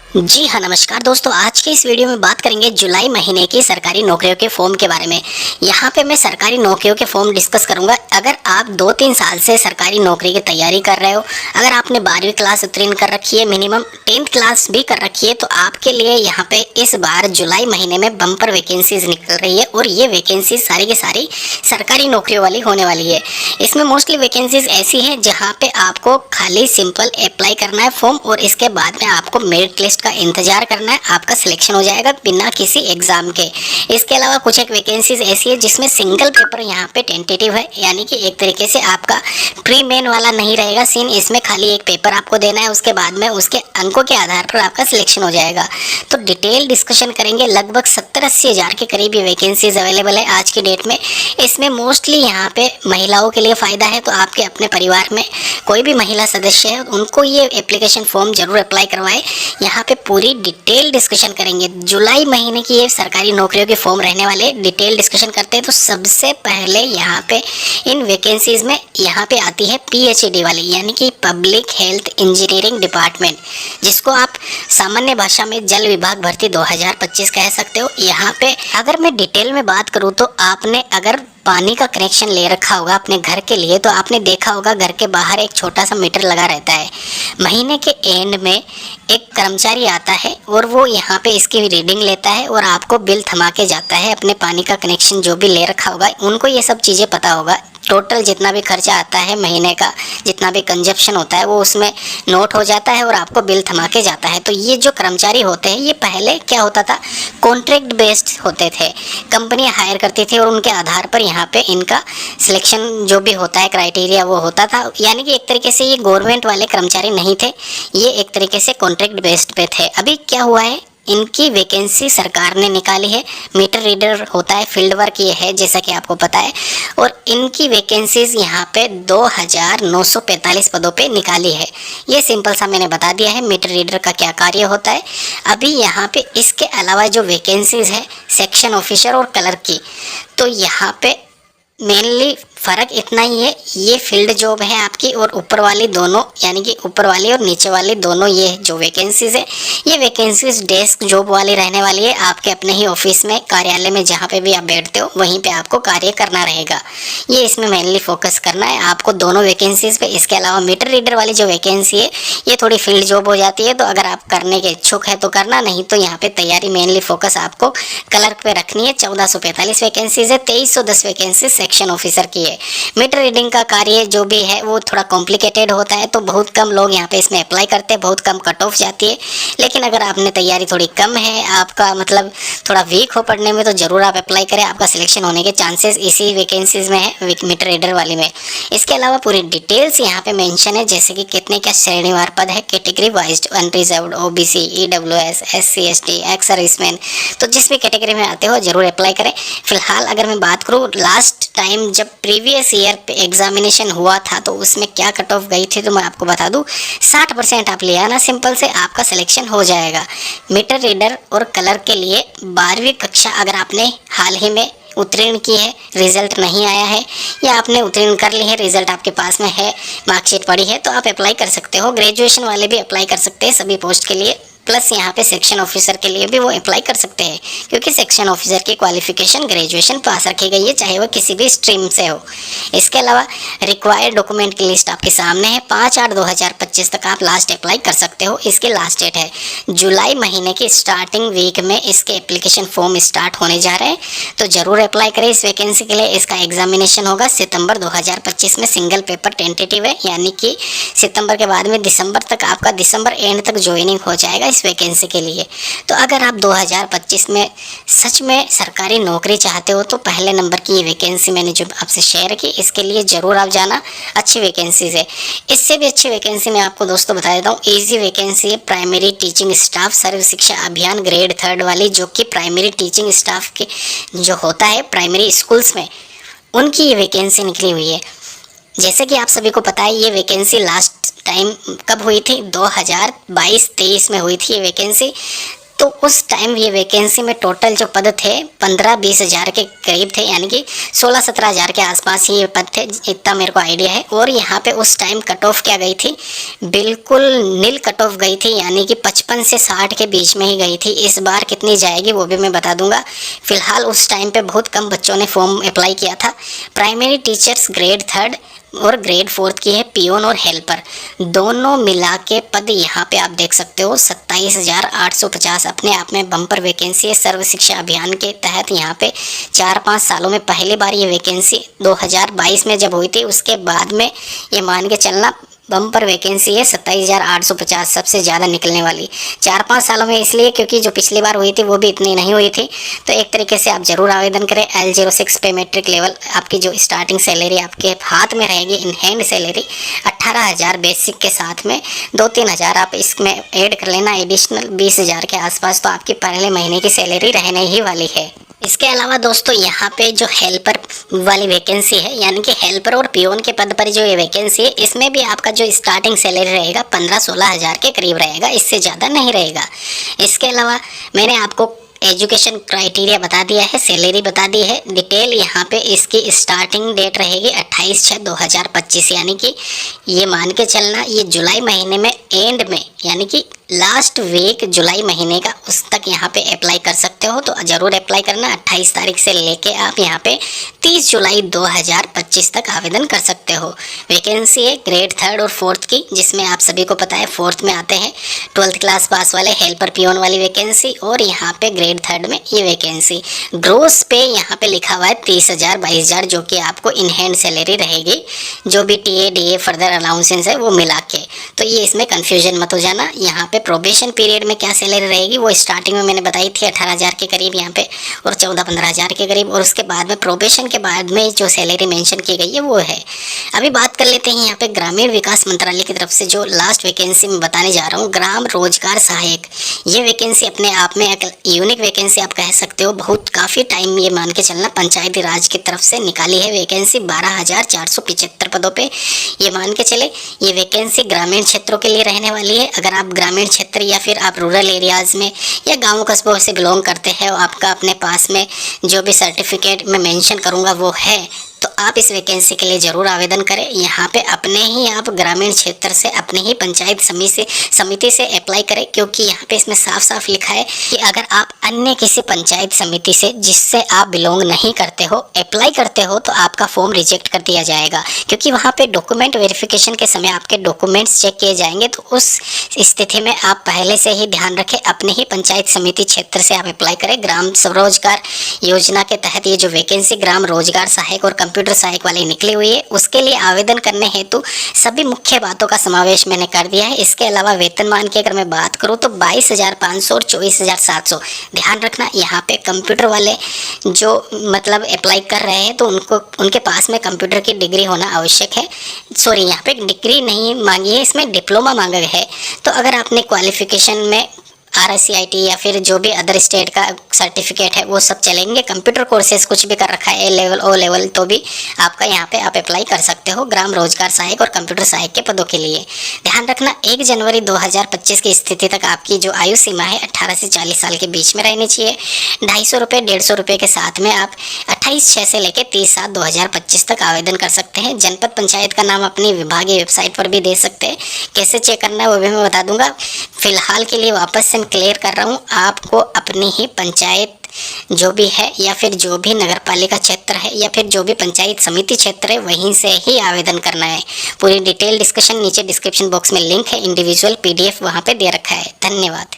जी हाँ, नमस्कार दोस्तों। आज के इस वीडियो में बात करेंगे जुलाई महीने की सरकारी नौकरियों के फॉर्म के बारे में। यहाँ पे मैं सरकारी नौकरियों के फॉर्म डिस्कस करूँगा। अगर आप 2-3 साल से सरकारी नौकरी की तैयारी कर रहे हो, अगर आपने 12वीं क्लास उत्तीर्ण कर रखी है, मिनिमम 10th क्लास भी कर रखी है, तो आपके लिए यहाँ पे इस बार जुलाई महीने में बम्पर वैकेंसीज निकल रही है और ये वैकेंसीज सारी की सारी सरकारी नौकरियों वाली होने वाली है। इसमें मोस्टली वैकेंसीज ऐसी हैं जहाँ पे आपको खाली सिंपल अप्लाई करना है फॉर्म और इसके बाद में आपको मेरिट लिस्ट का इंतजार करना है, आपका सिलेक्शन हो जाएगा बिना किसी एग्जाम के। इसके अलावा कुछ एक वैकेंसीज ऐसी है जिसमें सिंगल पेपर यहाँ पे टेंटेटिव है, यानी कि एक तरीके से आपका प्री मेन वाला नहीं रहेगा सीन। इसमें खाली एक पेपर आपको देना है, उसके बाद में उसके अंकों के आधार पर आपका सिलेक्शन हो जाएगा। तो डिटेल डिस्कशन करेंगे। लगभग 70-80 हज़ार के करीब ये वैकेंसीज अवेलेबल है आज की डेट में। इसमें मोस्टली यहाँ पे महिलाओं के लिए फ़ायदा है, तो आपके अपने परिवार में कोई भी महिला सदस्य है उनको ये एप्लीकेशन फॉर्म जरूर अप्लाई करवाएं। यहाँ पे पूरी डिटेल डिस्कशन करेंगे। जुलाई महीने की ये सरकारी नौकरियों के फॉर्म रहने वाले, डिटेल डिस्कशन करते हैं। तो सबसे पहले यहाँ पे इन वैकेंसीज में यहाँ पे आती है PhD वाली, यानी कि पब्लिक हेल्थ इंजीनियरिंग डिपार्टमेंट, जिसको आप सामान्य भाषा में जल विभाग भर्ती 2025 कह सकते हो। यहाँ पे अगर मैं डिटेल में बात करूँ तो आपने अगर पानी का कनेक्शन ले रखा होगा अपने घर के लिए, तो आपने देखा होगा घर के बाहर एक छोटा सा मीटर लगा रहता है। महीने के एंड में एक कर्मचारी आता है और वो यहाँ पे इसकी रीडिंग लेता है और आपको बिल थमा के जाता है। अपने पानी का कनेक्शन जो भी ले रखा होगा उनको ये सब चीज़ें पता होगा। टोटल जितना भी खर्चा आता है महीने का, जितना भी कंजप्शन होता है, वो उसमें नोट हो जाता है और आपको बिल थमा के जाता है। तो ये जो कर्मचारी होते हैं, ये पहले क्या होता था, कॉन्ट्रैक्ट बेस्ड होते थे। कंपनियां हायर करती थी और उनके आधार पर यहाँ पे इनका सिलेक्शन जो भी होता है, क्राइटेरिया वो होता था। यानी कि एक तरीके से ये गवर्नमेंट वाले कर्मचारी नहीं थे, ये एक तरीके से कॉन्ट्रैक्ट बेस्ड पे थे। अभी क्या हुआ है, इनकी वैकेंसी सरकार ने निकाली है। मीटर रीडर होता है, फील्ड वर्क ये है जैसा कि आपको पता है, और इनकी वैकेंसीज यहाँ पे 2945 पदों पे निकाली है। ये सिंपल सा मैंने बता दिया है मीटर रीडर का क्या कार्य होता है। अभी यहाँ पे इसके अलावा जो वैकेंसीज है सेक्शन ऑफिसर और क्लर्क की, तो यहाँ पे मेनली फ़र्क इतना ही है, ये फील्ड जॉब है आपकी, और ऊपर वाली दोनों, यानी कि ऊपर वाली और नीचे वाली दोनों ये जो वैकेंसीज है, ये वैकेंसीज डेस्क जॉब वाली रहने वाली है। आपके अपने ही ऑफिस में, कार्यालय में, जहाँ पे भी आप बैठते हो वहीं पे आपको कार्य करना रहेगा। ये इसमें मेनली फोकस करना है आपको दोनों वैकेंसीज पे। इसके अलावा मीटर रीडर वाली जो वैकेंसी है ये थोड़ी फील्ड जॉब हो जाती है, तो अगर आप करने के इच्छुक है तो करना, नहीं तो यहाँ पे तैयारी मेनली फोकस आपको क्लर्क पे रखनी है। 1445 वैकेंसीज है, 2310 वैकेंसी सेक्शन ऑफिसर की है। मीटर रीडिंग का कार्य जो भी है वो थोड़ा कॉम्प्लिकेटेड होता है, तो बहुत कम लोग यहाँ पे इसमें अप्लाई करते हैं, बहुत कम कट ऑफ जाती है। लेकिन अगर आपने तैयारी थोड़ी कम है, आपका मतलब थोड़ा वीक हो पढ़ने में, तो जरूर आप अप्लाई करें। आपका सिलेक्शन होने के चांसेस इसी वैकेंसीज में है, मीटर रीडर वाली में। इसके अलावा पूरी डिटेल्स यहाँ पे मेंशन है, जैसे कि कितने क्या श्रेणीवार पद है, category wise, unreserved, OBC, EWS, SC ST, ex serviceman. तो जिस भी कैटेगरी में आते हो जरूर अप्लाई करें। फिलहाल अगर मैं बात करूँ, लास्ट टाइम जब प्रीवियस ईयर पे एग्जामिनेशन हुआ था तो उसमें क्या कट ऑफ गई थी, तो मैं आपको बता दूं, 60% आप ले आना, सिंपल से आपका सिलेक्शन हो जाएगा। मीटर रीडर और क्लर्क के लिए 12वीं कक्षा अगर आपने हाल ही में उत्तीर्ण की है, रिजल्ट नहीं आया है, या आपने उत्तीर्ण कर ली है, रिजल्ट आपके पास में है, मार्कशीट पड़ी है, तो आप अप्लाई कर सकते हो। ग्रेजुएशन वाले भी अप्लाई कर सकते हैं सभी पोस्ट के लिए, प्लस यहाँ पे सेक्शन ऑफिसर के लिए भी वो अप्लाई कर सकते हैं, क्योंकि सेक्शन ऑफिसर की क्वालिफिकेशन ग्रेजुएशन पास रखी गई है, चाहे वो किसी भी स्ट्रीम से हो। इसके अलावा रिक्वायर्ड डॉक्यूमेंट की लिस्ट आपके सामने है। 5/8/2025 तक आप लास्ट अप्लाई कर सकते हो। इसकी लास्ट डेट है जुलाई महीने की स्टार्टिंग वीक में इसके एप्लीकेशन फॉर्म स्टार्ट होने जा रहे हैं, तो जरूर अप्लाई करें इस वैकेंसी के लिए। इसका एग्जामिनेशन होगा सितंबर 2025 में, सिंगल पेपर टेंटेटिव है, यानी कि सितंबर के बाद में दिसंबर तक, आपका दिसंबर एंड तक ज्वाइनिंग हो जाएगा इस वैकेंसी के लिए। तो अगर आप 2025 में सच में सरकारी नौकरी चाहते हो, तो पहले नंबर की ये वैकेंसी मैंने जो आपसे शेयर की, इसके लिए ज़रूर आप जाना। अच्छी वैकेंसीज है। इससे भी अच्छी वैकेंसी मैं आपको दोस्तों बता देता हूँ, ईजी वैकेंसी है प्राइमरी टीचिंग स्टाफ सर्व शिक्षा अभियान ग्रेड 3 वाली, जो कि प्राइमरी टीचिंग स्टाफ के जो होता है प्राइमरी स्कूल्स में, उनकी ये वैकेंसी निकली हुई है। जैसे कि आप सभी को पता है, ये वैकेंसी लास्ट टाइम कब हुई थी, 2022-23 में हुई थी ये वैकेंसी। तो उस टाइम ये वैकेंसी में टोटल जो पद थे 15-20 हज़ार के करीब थे, यानी कि 16-17 हज़ार के आसपास ही ये पद थे, इतना मेरे को आइडिया है। और यहाँ पे उस टाइम कट ऑफ क्या गई थी, बिल्कुल नील कट ऑफ गई थी, यानी कि 55 से 60 के बीच में ही गई थी। इस बार कितनी जाएगी वो भी मैं बता दूंगा। फिलहाल उस टाइम पे बहुत कम बच्चों ने फॉर्म अप्लाई किया था। प्राइमरी टीचर्स ग्रेड 3 और ग्रेड 4 की है, पियोन और हेल्पर दोनों मिला के पद यहाँ पे आप देख सकते हो 27,850 अपने आप में बम्पर वैकेंसी है। सर्व शिक्षा अभियान के तहत यहाँ पे 4-5 सालों में पहली बार ये वैकेंसी 2022 में जब हुई थी, उसके बाद में ये मान के चलना बम्पर वैकेंसी है 27,850, सबसे ज़्यादा निकलने वाली 4-5 सालों में, इसलिए क्योंकि जो पिछली बार हुई थी वो भी इतनी नहीं हुई थी। तो एक तरीके से आप ज़रूर आवेदन करें। L06 पे मैट्रिक लेवल आपकी जो स्टार्टिंग सैलरी आपके हाथ में रहेगी, इन हैंड सैलरी 18,000 बेसिक के साथ में 2-3 हज़ार आप इसमें ऐड कर लेना, एडिशनल 20 हज़ार के आसपास, तो आपकी पहले महीने की सैलरी रहने ही वाली है। इसके अलावा दोस्तों यहाँ पे जो हेल्पर वाली वैकेंसी है, यानी कि हेल्पर और पियोन के पद पर जो ये वैकेंसी है, इसमें भी आपका जो स्टार्टिंग सैलरी रहेगा 15-16 हज़ार के करीब रहेगा, इससे ज़्यादा नहीं रहेगा। इसके अलावा मैंने आपको एजुकेशन क्राइटेरिया बता दिया है, सैलरी बता दी है डिटेल। यहाँ पे इसकी स्टार्टिंग डेट रहेगी 28/6/2025, यानी कि ये मान के चलना ये जुलाई महीने में एंड में, यानी कि लास्ट वीक जुलाई महीने का, उस तक यहाँ पे अप्लाई कर सकते हो। तो ज़रूर अप्लाई करना। 28 तारीख से लेके आप यहाँ पे 30 जुलाई 2025 तक आवेदन कर सकते हो। वैकेंसी है ग्रेड 3 और 4 की, जिसमें आप सभी को पता है 4th में आते हैं 12th क्लास पास वाले हेल्पर पियोन वाली वैकेंसी, और यहाँ पे ग्रेड 3 में ये वैकेंसी। ग्रोस पे यहाँ पे लिखा हुआ है 30,000 22,000, जो कि आपको इन हैंड सैलरी रहेगी, जो भी TA DA फर्दर अलाउंसेंस है वो मिला के। तो ये इसमें कन्फ्यूजन मत हो जाना। यहाँ पे प्रोबेशन पीरियड में क्या सैलरी रहेगी वो स्टार्टिंग में मैंने बताई थी 18,000 के करीब यहाँ पे, और 14-15 हज़ार के करीब, और उसके बाद में प्रोबेशन के बाद में जो सैलरी मेंशन की गई है वो है। अभी बात कर लेते हैं यहाँ पे ग्रामीण विकास मंत्रालय की तरफ से जो लास्ट वैकेंसी में बताने जा रहा हूँ, ग्राम रोजगार सहायक। ये वैकेंसी अपने आप में एक यूनिक वैकेंसी आप कह सकते हो। बहुत काफ़ी टाइम ये मान के चलना पंचायती राज की तरफ से निकाली है वैकेंसी 12,475 पदों पर। ये मान के चले ये वैकेंसी ग्रामीण क्षेत्रों के लिए रहने वाली है। अगर आप ग्रामीण क्षेत्र या फिर आप रूरल एरियाज़ में या गाँव कस्बों से बिलोंग करते हैं, और आपका अपने पास में जो भी सर्टिफिकेट मैं मेंशन करूँगा वो है, तो आप इस वैकेंसी के लिए ज़रूर आवेदन करें। यहाँ पे अपने ही आप ग्रामीण क्षेत्र से अपनी ही पंचायत समिति से अप्लाई करें, क्योंकि यहाँ पे इसमें साफ साफ लिखा है कि अगर आप अन्य किसी पंचायत समिति से जिससे आप बिलोंग नहीं करते हो अप्लाई करते हो तो आपका फॉर्म रिजेक्ट कर दिया जाएगा, क्योंकि वहाँ पे डॉक्यूमेंट वेरिफिकेशन के समय आपके डॉक्यूमेंट्स चेक किए जाएंगे। तो उस स्थिति में आप पहले से ही ध्यान रखें, अपनी ही पंचायत समिति क्षेत्र से आप अप्लाई करें। ग्राम स्वरोजगार योजना के तहत ये जो वैकेंसी ग्राम रोजगार सहायक और कंप्यूटर सहायक वाली निकली हुई है, उसके लिए आवेदन करने हेतु सभी मुख्य बातों का समावेश मैंने कर दिया है। इसके अलावा वेतनमान की अगर मैं बात करूं तो 22,500 और 24,700। ध्यान रखना यहाँ पे कंप्यूटर वाले जो मतलब अप्लाई कर रहे हैं तो उनके पास में कंप्यूटर की डिग्री होना आवश्यक है। सॉरी, यहाँ पे डिग्री नहीं मांगी है, इसमें डिप्लोमा मांगा है। तो अगर आपने क्वालिफिकेशन में RICIT या फिर जो भी अदर स्टेट का सर्टिफिकेट है वो सब चलेंगे। कंप्यूटर कोर्सेज कुछ भी कर रखा है A लेवल O लेवल, तो भी आपका यहाँ पे आप अप्लाई कर सकते हो ग्राम रोजगार सहायक और कंप्यूटर सहायक के पदों के लिए। ध्यान रखना 1 जनवरी 2025 की स्थिति तक आपकी जो आयु सीमा है 18 से 40 साल के बीच में रहनी चाहिए। 250 रुपये 150 रुपये के साथ में आप 28/6 से लेकर 30/7/2025 तक आवेदन कर सकते हैं। जनपद पंचायत का नाम अपनी विभागीय वेबसाइट पर भी दे सकते हैं। कैसे चेक करना है वो भी मैं बता दूंगा। फिलहाल के लिए वापस से क्लियर कर रहा हूँ, आपको अपनी ही पंचायत जो भी है या फिर जो भी नगर पालिका क्षेत्र है या फिर जो भी पंचायत समिति क्षेत्र है वहीं से ही आवेदन करना है। पूरी डिटेल डिस्कशन नीचे डिस्क्रिप्शन बॉक्स में लिंक है, इंडिविजुअल PDF वहाँ पे दे रखा है। धन्यवाद।